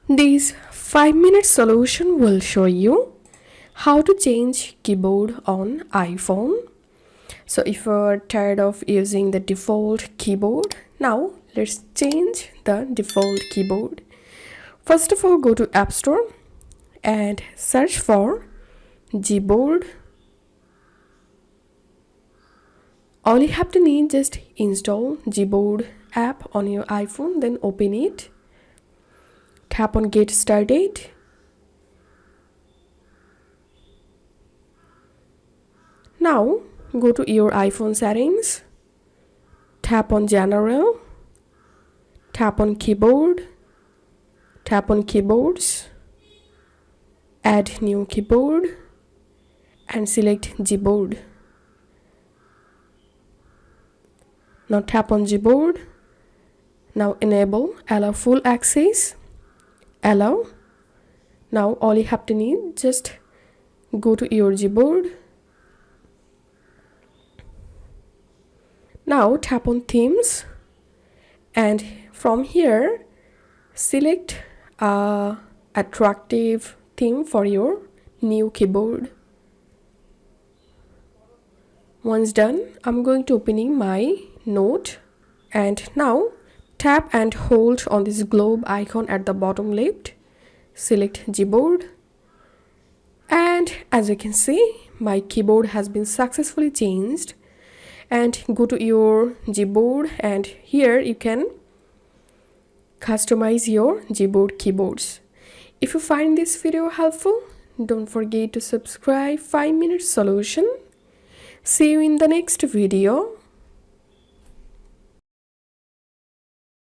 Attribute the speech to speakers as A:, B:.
A: This 5-minute solution will show you how to change keyboard on iPhone. So if you're tired of using the default keyboard, now let's change the default keyboard. First of all, go to App Store and search for Gboard. All you have to need, just install Gboard app on your iPhone, then open it. Tap on Get Started. Now go to your iPhone settings. Tap on General. Tap on Keyboard. Tap on Keyboards. Add new keyboard and select Gboard. Now tap on Gboard. Now enable allow full access. Allow. Now all you have to need, just go to your Gboard. Now tap on themes and from here select a attractive theme for your new keyboard. Once done, I'm going to opening my note, and now tap and hold on this globe icon at the bottom left. Select Gboard, and as you can see, my keyboard has been successfully changed. And go to your Gboard, and here you can customize your Gboard keyboards. If you find this video helpful, don't forget to subscribe 5-minute solution. See you in the next video.